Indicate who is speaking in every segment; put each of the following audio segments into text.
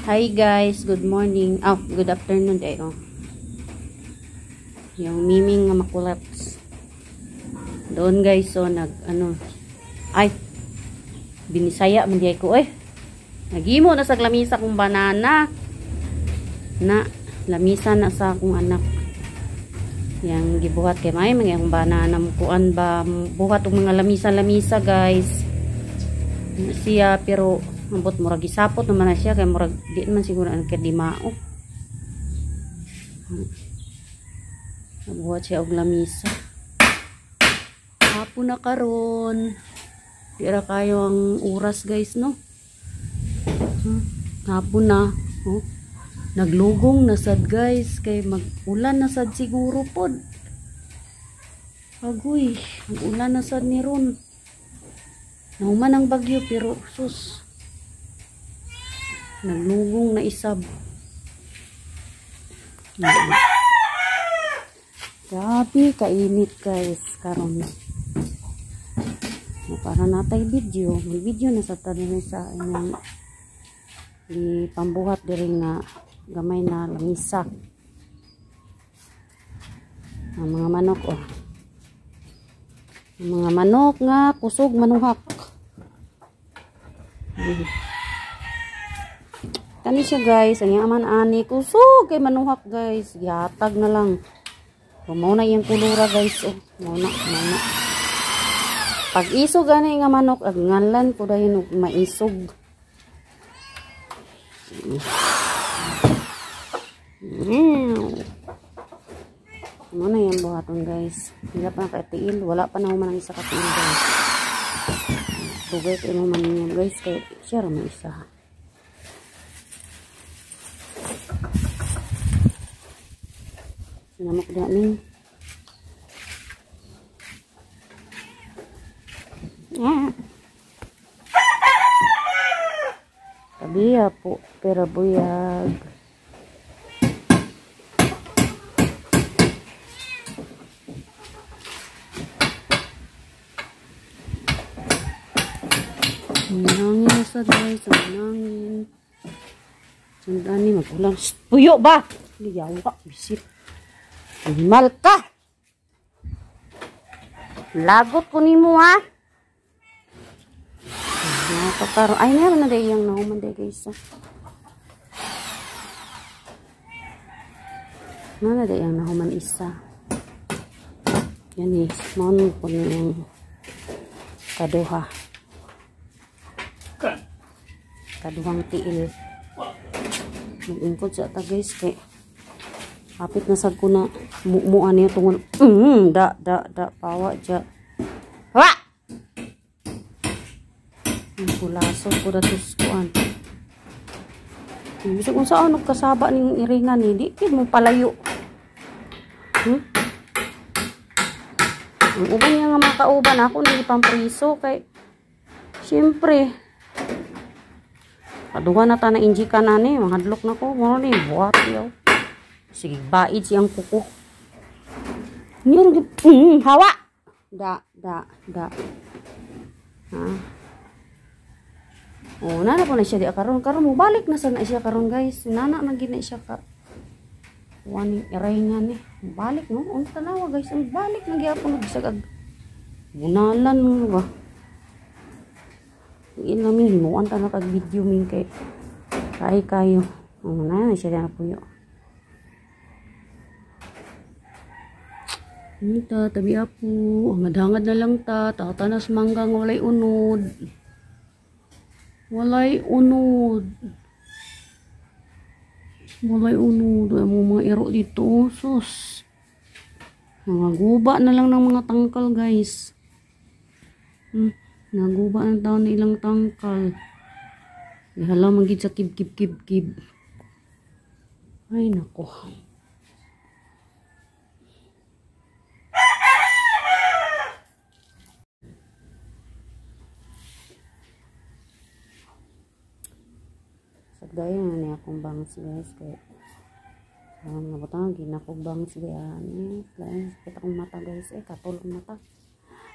Speaker 1: Hi guys, good morning. Oh, good afternoon day. Oh. Yung miming nga makulaps. Doon guys, so ay binisaya man di ko Nagimo na sa lamisa kong banana. Na lamisa na sa akong anak. Yang gibuhat kay may mga banana kuan ba buhat og mga lamisa-lamisa guys. Siya pero ambot murag gisapot naman na siya kay murag di man siguro ang kadimao. Nabuhat siya og lamisa. Hapon na karon. Dira kayo ang oras guys no. Hapon na. Oh. Naglugong na sad guys kay mag-ulan na sad siguro pod. Agoy, mag-ulan na sad ni ron. Nauman ang bagyo pero sus. Naglugong na isab. Grabe kainit guys karon. Para natay video, may video na sa tanin sa inyong di pambuhat diri nga gamay na lamisa. Ang mga manok Ang mga manok nga kusog manuhak. Kani siya guys, ang yaman ani kusog kay manuhak guys. Yatag na lang. Mao na yung kulura guys Mao na. Pag isog ani nga manok ag ngalan ko dayon maisog. Ano na yan buhaton guys. Hilap na katiil. Wala pa na human ang isa katiil guys. Tugay ko yung human niya guys. Kaya siya rin may isa. Sinamok na ning. Tabiya po. Pero buyag. Manangin na sa guys. Manangin. Sandani magulang. Puyo ba? Liyawa. Bisit. Animal ka. Lagot ko ni mo ha. Nakakaro. Ay meron na day yung nahuman day guys. Mana day yung nahuman isa. Yan maunong po niya yung kaduha. Kaduhang tiil. Mag-ingkod siya ta guys kay hapit na sad ko na muan niya tungon. Da pawa dya. Ha! Kulaso ko datos kuan. Bisag kung saan kasaba ning iringan ni di kid mo palayo. Ang uban niya nga makauban ako nang ipampriso kay syempre kaduha na ta na injika na ni mahadlok na ko mo ni buhat yaw. Sige baid siyang kuko. Niyo hawa. Da. Ha. Oh, nana po na siya di karon mo balik na sana siya karon guys. Nana man gid na siya ka. Wani iray nga ni. Balik no. Ang tanawa guys, ang balik na gyapon bisag bunalan ba. Inamin mo anta na kag video min kay kayo. Oh, na siya na puyo. Nita tabi apo, hangad-hangad na lang tatanas manggang walay unod. Walay unod. Ay mo mga iro dito. Sus. Mga guba na lang ng mga tangkal guys. Naguba ng taon na ilang tangkal. Ihala magid sa kib. Ay nako. Gaya nga niya akong bangs guys kaya nabutang ginakong bangs gayaan sakit akong mata guys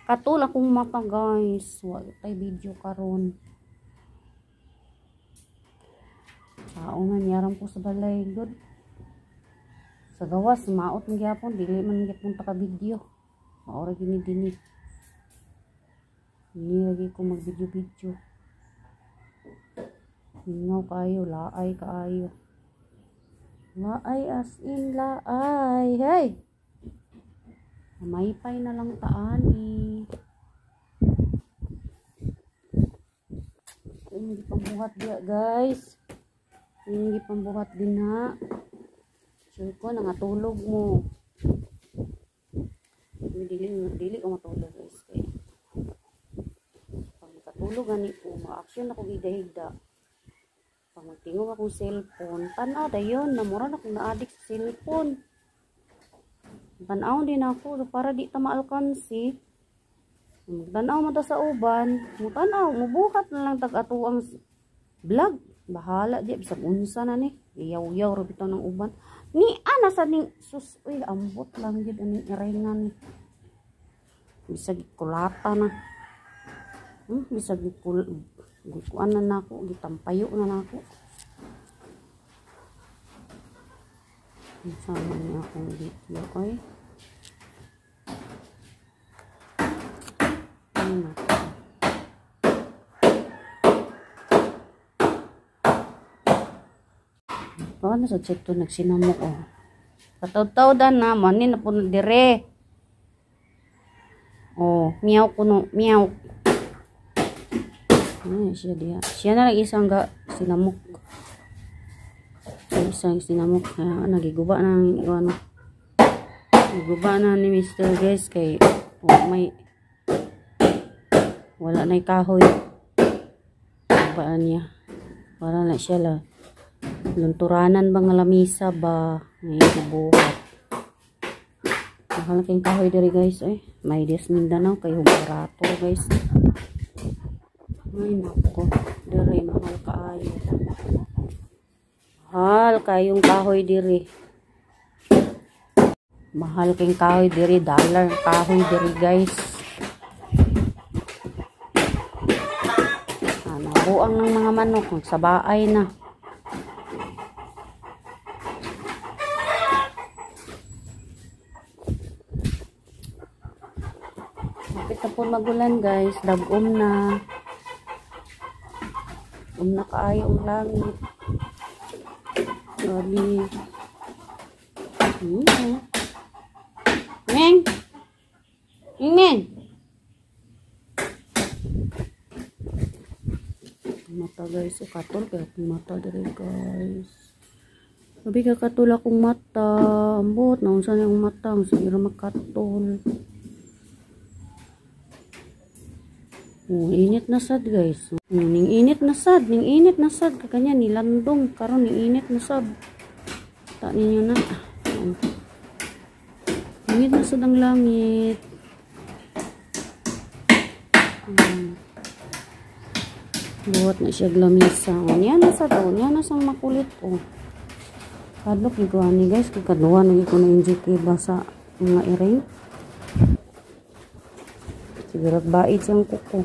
Speaker 1: katul akong mata guys wala tay video karon Kaungan yaram ko sa balay good. Sa gawas maot ng gyapon dili man gyapon ta ka video. Maora gini dinhi. Hindi lagi ko mag video. Hingaw kayo, laay kaayo. Laay as in laay. Hey! Maypay na lang taani. Hindi pambuhat dia guys. Hindi pambuhat din ha. Sure ko nangatulog mo. Dili ko matulog guys. Kaya pag katulog gani ko, ma-action ako gidahigda. Pag magtingog akong cellphone, tanaw dayon, namura na akong na-addict sa cellphone. Tanaw din ako, para di ta maalkansi. Tanaw mo ta sa uban, tanaw, mubuhat na lang tag-atuang vlog. Bahala di, bisag unsa na ni. Iyaw-yaw, rabitaw ng uban. Ni, nasa ning, sus, uy, ambot lang yun, aning irengan ni. Bisag kulata na. Bisag kuan na nako, gitampayo na nako. Sama niya akong video, oy. Ano sa check to nagsinamok oh. Pataw-tawdan na manin na po dire. Oh, miyaw kuno, miyaw. Ay, siya diya. Siya na lang isang sinamok. Isang sinamok. Nagiguba na ano. Nagiguba na ni Mr. Guys kay may wala na kahoy. Baan niya. Para na siya la. Lunturanan ba nga lamisa ba? Ngayon buhat. Mahal kayong kahoy diri guys. May des Mindanao kay barato guys. Ay nako. Diri mahal kaayo. Mahal kayong kahoy diri. Mahal kayong kahoy diri. Dollar kahoy diri guys. Nabuang ng mga manok. Magsabaay na. Po magulan guys, dagom na kaayo ang langit. Grabe. Neng Neng mata guys, katol kaya akong mata diri guys. Sabi ka katol akong mata, ambot na unsa yung mata, sige ra makatol. Init na sad guys. Ning init na sad, kanya nilandong karon ning init na sad. Ta ninyo na. Init na sad ang langit. Buhat na siya glamisa. Niya na sad oh, niya na sang makulit oh. Kadlok ni ko ani guys, kaduha na ko na inject ba sa mga iring. Siguro bait siyang kuko.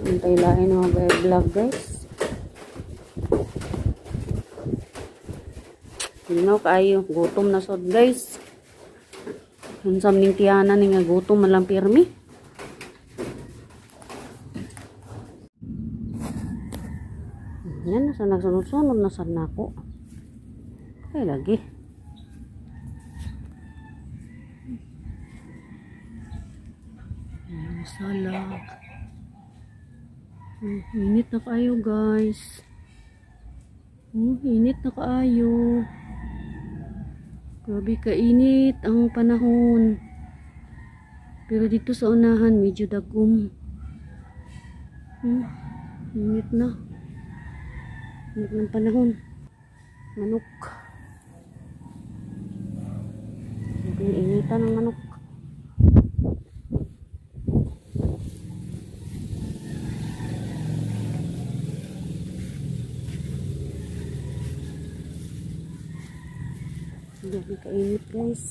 Speaker 1: Hintay lain mga vlog guys. Hinaw kayo. Gutom na sod guys. Hansam ning tiyanan nga gutom man lang pirmi. Yan nasa nagsunod-sunod na sad nako. Ay lagi. Salak. Init na kaayo guys. Init na kaayo. Grabe kainit ang panahon. Pero dito sa unahan medyo dagom. Init na. Init ng panahon. Manok. Initan ng manok. Hindi kainit guys.